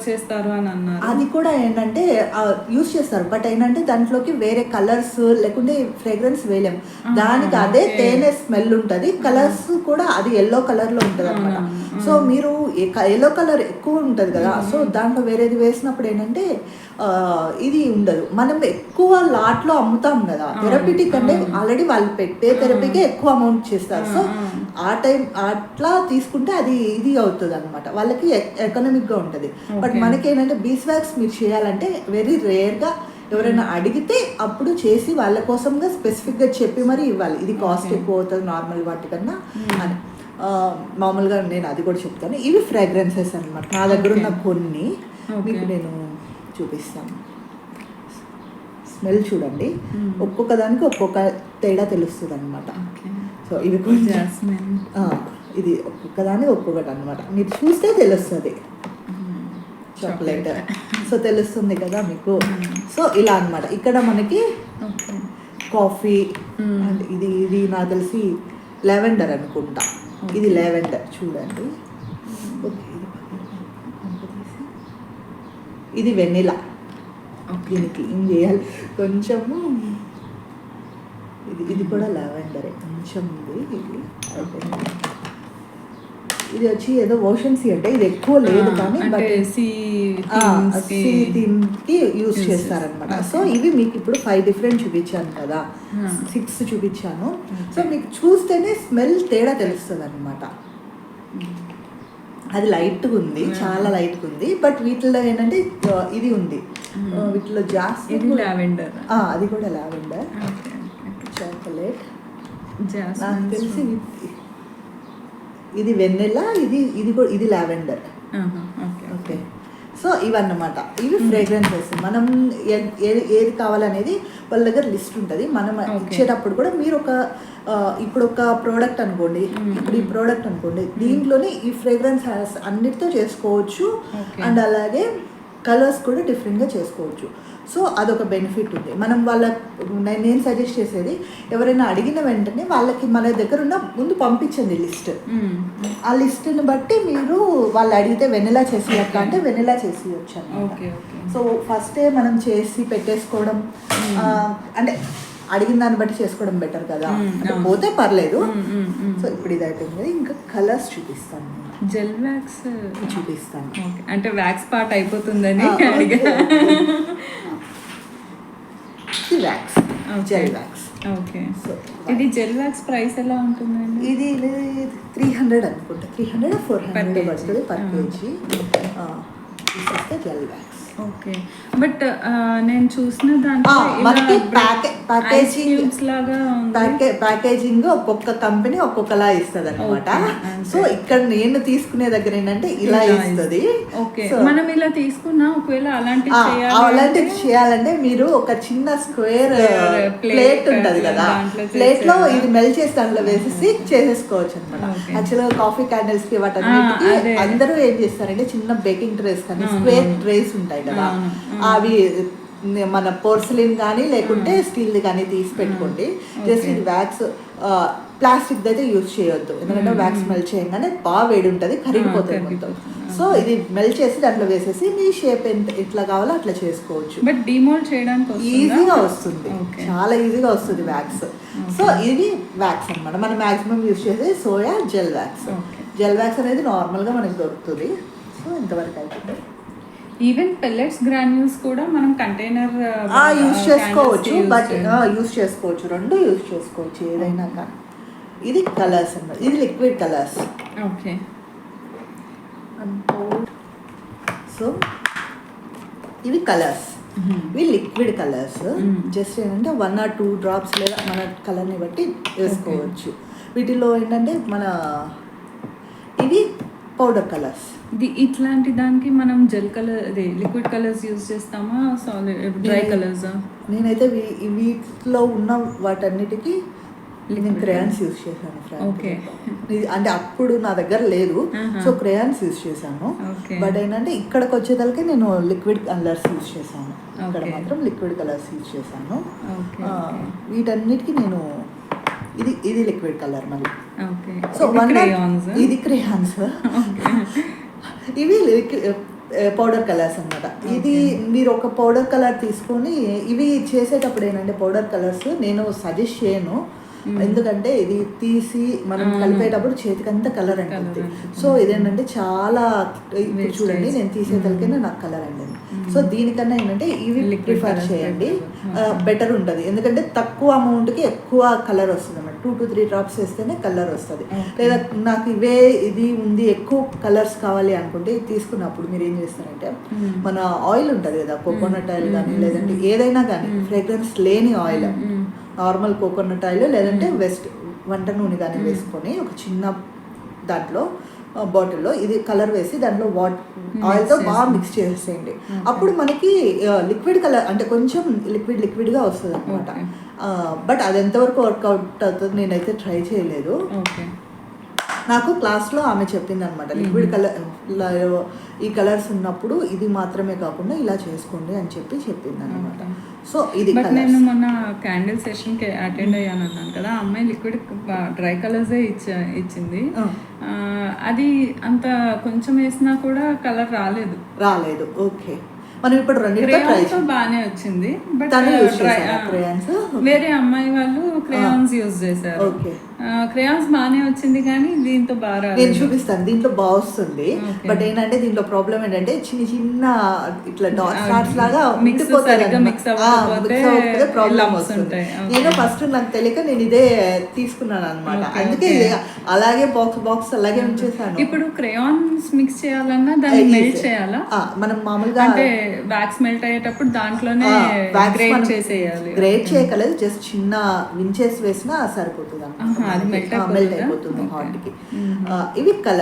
చేస్తారు అని అన్నారు. అది కూడా ఏంటంటే యూస్ చేస్తారు, బట్ ఏంటంటే దాంట్లోకి వేరే కలర్స్ లేకుంటే ఫ్రేగ్రెన్స్ వేయలేం. దానికి అదే తేనె స్మెల్ ఉంటుంది, కలర్స్ కూడా అది ఎల్లో కలర్లో ఉంటుంది అనమాట. సో మీరు ఎల్లో కలర్ ఎక్కువ ఉంటుంది కదా, సో దాంట్లో వేరేది వేసినప్పుడు ఏంటంటే ఇది ఉండదు. మనం ఎక్కువ లాట్లో అమ్ముతాం కదా థెరపీటిక్, అంటే ఆల్రెడీ వాళ్ళు పెట్టే థెరపీకే ఎక్కువ అమౌంట్ చేస్తారు. సో ఆ టైం అట్లా తీసుకుంటే అది ఇది అవుతుంది అనమాట, వాళ్ళకి ఎకనామిక్గా ఉంటుంది. బట్ మనకేంటంటే బీస్వాక్స్ మీరు చేయాలంటే వెరీ రేర్గా ఎవరైనా అడిగితే అప్పుడు చేసి వాళ్ళ కోసంగా స్పెసిఫిక్గా చెప్పి మరీ ఇవ్వాలి. ఇది కాస్ట్ ఎక్కువ అవుతుంది నార్మల్ వాటికన్నా అని. మామూలుగా నేను అది కూడా చెప్తాను. ఇవి ఫ్రాగ్రెన్సెస్ అనమాట. నా దగ్గర ఉన్న కొన్ని మీకు నేను చూపిస్తాను. స్మెల్ చూడండి, ఒక్కొక్క దానికి ఒక్కొక్క తేడా తెలుస్తుంది అనమాట. సో ఇవి కొంచెం ఇది ఒక్కొక్క దానికి ఒక్కొక్కటి అనమాట, మీరు చూస్తే తెలుస్తుంది. చాక్లెట్ సో తెలుస్తుంది కదా మీకు. సో ఇలా అనమాట. ఇక్కడ మనకి కాఫీ అండ్ ఇది ఇది నాకు తెలిసి లెవెండర్ అనుకుంటా. ఇది లెవెండర్ చూడండి. ఓకే, ఇది వెనిలా. దీనికి ఏం చేయాలి కొంచెము, ఇది కూడా లెవెండరే కొంచెం ఉంది. ఇది వచ్చి ఏదో ఓషన్ సీ అంటే ఇది ఎక్కువ లేదు కానీ బట్ సీ థీమ్కి యూజ్ చేస్తారనమాట. సో ఇవి మీకు ఇప్పుడు 5 డిఫరెంట్ చూపించాను కదా, 6 చూపించాను. సో మీకు చూస్తేనే స్మెల్ తేడా తెలుస్తుంది అనమాట. అది లైట్గా ఉంది, చాలా లైట్గా ఉంది. బట్ వీటిలో ఏంటంటే ఇది ఉంది, వీటిలో జాస్మిన్, లావెండర్, అది కూడా లావెండర్, చాక్లెట్, నాకు తెలిసి ఇది వెన్నెలా, ఇది కూడా ఇది లావెండర్. ఓకే, సో ఇవన్నమాట. ఇవి ఫ్రేగ్రెన్సెస్. మనం ఏది కావాలనేది వాళ్ళ దగ్గర లిస్ట్ ఉంటుంది. మనం ఇచ్చేటప్పుడు కూడా మీరు ఇప్పుడు ఒక ప్రోడక్ట్ అనుకోండి, ఇప్పుడు ఈ ప్రోడక్ట్ అనుకోండి, దీంట్లోనే ఈ ఫ్రేగ్రెన్స్ అన్నిటితో చేసుకోవచ్చు. అండ్ అలాగే కలర్స్ కూడా డిఫరెంట్గా చేసుకోవచ్చు. సో అదొక బెనిఫిట్ ఉంది. మనం నేను సజెస్ట్ చేసేది, ఎవరైనా అడిగిన వెంటనే వాళ్ళకి మన దగ్గర ఉన్న ముందు పంపించండి లిస్ట్. ఆ లిస్ట్ని బట్టి మీరు వాళ్ళు అడిగితే వెనిలా చేసేయక్క అంటే వెనిలా చేసేయచ్చు అన్నమాట. సో ఫస్టే మనం చేసి పెట్టేసుకోవడం అంటే అడిగిన దాన్ని బట్టి చేసుకోవడం బెటర్ కదా, పోతే పర్లేదు. సో ఇప్పుడు ఇది అయిపోయింది. ఇంకా కలర్స్ చూపిస్తాను, జెల్ వ్యాక్స్ చూపిస్తాను. అంటే వ్యాక్స్ పార్ట్ అయిపోతుందని అడిగా. Wax, gel wax. Okay, so ఇది జెల్ వ్యాక్స్ ప్రైస్ ఎలా ఉంటుందండి? ఇది 300 అనుకుంటా, 300 or 400 పడుతుంది per KG. Gel wax. Okay, but నేను చూసిన దాంట్లో మనకి ప్యాకేజింగ్ ఒక్కొక్క కంపెనీ ఒక్కొక్కలా ఇస్తుంది అనమాట. సో ఇక్కడ నేను తీసుకునే దగ్గర ఏంటంటే ఇలా ఇస్తుంది. ఓకే, మనం ఇలా తీసుకున్నా ఒకవేళ అలాంటివి చేయాలంటే మీరు ఒక చిన్న స్క్వేర్ ప్లేట్ ఉంటది కదా, ప్లేట్ లో ఇది మెల్ట్ చేసి దాంట్లో వేసేసి చేసేసుకోవచ్చు అనమాట. యాక్చువల్గా కాఫీ క్యాండిల్స్ కి వాటన్నిటికి అందరూ ఏం చేస్తారంటే చిన్న బేకింగ్ ట్రేస్ కానీ స్క్వేర్ ట్రేస్ ఉంటాయి కదా, అవి మన పోర్సిలిన్ కానీ లేకుంటే స్టీల్ కానీ తీసి పెట్టుకోండి. జస్ట్ ఇది వ్యాక్స్, ప్లాస్టిక్ అయితే యూజ్ చేయొద్దు, ఎందుకంటే వ్యాక్స్ మెల్ట్ చేయగానే బాగా వేడి ఉంటుంది, కరిగిపోతుంది మొత్తం. సో ఇది మెల్ట్ చేసి దాంట్లో వేసేసి మీ షేప్ ఎట్లా కావాలో అట్లా చేసుకోవచ్చు. బట్ డిమోల్డ్ చేయడానికి ఈజీగా వస్తుంది, చాలా ఈజీగా వస్తుంది వ్యాక్స్. సో ఇది వ్యాక్స్ అనమాట. మనం మ్యాక్సిమం యూజ్ చేసేది soya gel wax. Gel wax అనేది నార్మల్గా మనకి దొరుకుతుంది. సో ఇంతవరకు అయిపోతుంది. ఈవెన్ పెల్లెట్స్ గ్రాన్యూల్స్ కూడా మనం కంటైనర్ యూజ్ చేసుకోవచ్చు, బట్ యూజ్ చేసుకోవచ్చు, రెండు యూజ్ చేసుకోవచ్చు ఏదైనా కానీ. ఇది కలర్స్ అన్నమాట, ఇది లిక్విడ్ కలర్స్. ఓకే, సో ఇవి కలర్స్, ఇవి లిక్విడ్ కలర్స్. జస్ట్ ఏంటంటే 1 or 2 drops లేదా మన కలర్ని బట్టి వేసుకోవచ్చు. వీటిలో ఏంటంటే ఇవి పౌడర్ కలర్స్. ఇట్లాంటి దానికి మనం జెల్ కలర్, అదే లిక్విడ్ కలర్స్ యూజ్ చేస్తామా, సాలిడ్ డ్రై కలర్స్? నేనైతే వీటిలో ఉన్న వాటన్నిటికీ నేను క్రేయాన్స్ యూజ్ చేశాను. ఓకే, అంటే అప్పుడు నా దగ్గర లేదు, సో క్రేయాన్స్ యూజ్ చేశాను. బట్ ఏంటంటే ఇక్కడికి వచ్చేదానికి నేను లిక్విడ్ కలర్స్ యూజ్ చేశాను. ఇక్కడ మాత్రం లిక్విడ్ కలర్స్ యూజ్ చేశాను. వీటన్నిటికీ నేను ఇది లిక్విడ్ కలర్ మళ్ళీ. సో ఇది క్రేయాన్స్. ఇవి పౌడర్ కలర్స్ అన్నమాట. ఇది మీరు ఒక పౌడర్ కలర్ తీసుకొని ఇవి చేసేటప్పుడు ఏంటంటే పౌడర్ కలర్స్ నేను సజెస్ట్ చేయను, ఎందుకంటే ఇది తీసి మనం కలిపేటప్పుడు చేతికంతా కలర్ అంటుంది. సో ఇదేంటంటే చాలా ఇప్పుడు చూడండి నేను తీసేతలకైనా నాకు కలర్ అండింది. సో దీనికన్నా ఏంటంటే ఇవి ప్రిఫర్ చేయండి, బెటర్ ఉంటుంది. ఎందుకంటే తక్కువ అమౌంట్కి ఎక్కువ కలర్ వస్తుంది అన్నమాట. 2 to 3 డ్రాప్స్ వేస్తేనే కలర్ వస్తుంది. లేదా నాకు ఇవే ఇది ఉంది ఎక్కువ కలర్స్ కావాలి అనుకుంటే తీసుకున్నప్పుడు మీరు ఏం చేస్తారంటే మన ఆయిల్ ఉంటుంది కదా, కోకోనట్ ఆయిల్ కానీ లేదంటే ఏదైనా కానీ ఫ్రేగ్రెన్స్ లేని ఆయిల్, నార్మల్ కోకోనట్ ఆయిల్ లేదంటే వంట నూనె కానీ వేసుకొని ఒక చిన్న దాంట్లో బాటిల్లో ఇది కలర్ వేసి దాంట్లో ఆయిల్తో బాగా మిక్స్ చేసేయండి. అప్పుడు మనకి లిక్విడ్ కలర్ అంటే కొంచెం లిక్విడ్గా వస్తుంది అనమాట. బట్ అది ఎంతవరకు వర్కౌట్ అవుతుంది నేనైతే ట్రై చేయలేదు. నాకు క్లాస్లో ఆమె చెప్పింది అనమాట, లిక్విడ్ కలర్ ఈ కలర్స్ ఉన్నప్పుడు ఇది మాత్రమే కాకుండా ఇలా చేసుకోండి అని చెప్పింది అనమాట. సో ఇది నేను మొన్న క్యాండిల్ సెషన్కి అటెండ్ అయ్యాను అన్నాను కదా, అమ్మాయి లిక్విడ్ డ్రై కలర్సే ఇచ్చింది. అది అంత కొంచెం వేసినా కూడా కలర్ రాలేదు. ఓకే, మనం ఇప్పుడు రెండింటితో బాగానే వచ్చింది. బట్ వేరే అమ్మాయి వాళ్ళు క్రేయాన్స్ యూజ్ చేశారు. క్రేయాన్స్ బాగానే వచ్చింది కానీ దీంతో బాగా నేను చూపిస్తాను, దీంట్లో బాగా వస్తుంది. బట్ ఏంటంటే దీంట్లో ప్రాబ్లం ఏంటంటే చిన్న చిన్న ఇట్లా డాట్స్ లాగా ప్రాబ్లం వస్తుంది. నేను ఫస్ట్ నాకు తెలియక నేను ఇదే తీసుకున్నాను అనమాట. అందుకే అలాగే బాక్స్ అలాగే ఉంచేసాను. ఇప్పుడు క్రేయాన్స్ మిక్స్ చేయాలన్నా దాన్ని మెల్ట్ చేయాలా? మనం మామూలుగా వ్యాక్స్ మెల్ట్ అయ్యేటప్పుడు దాంట్లోనే గ్రేట్ చేసేయాలి. గ్రేట్ చేయగలదు, జస్ట్ చిన్న వించెస్ వేసినా సరిపోతుంది అన్నమాట. మెల్ట్ అయిపోతుంది హాట్ కి. ఇవి కలర్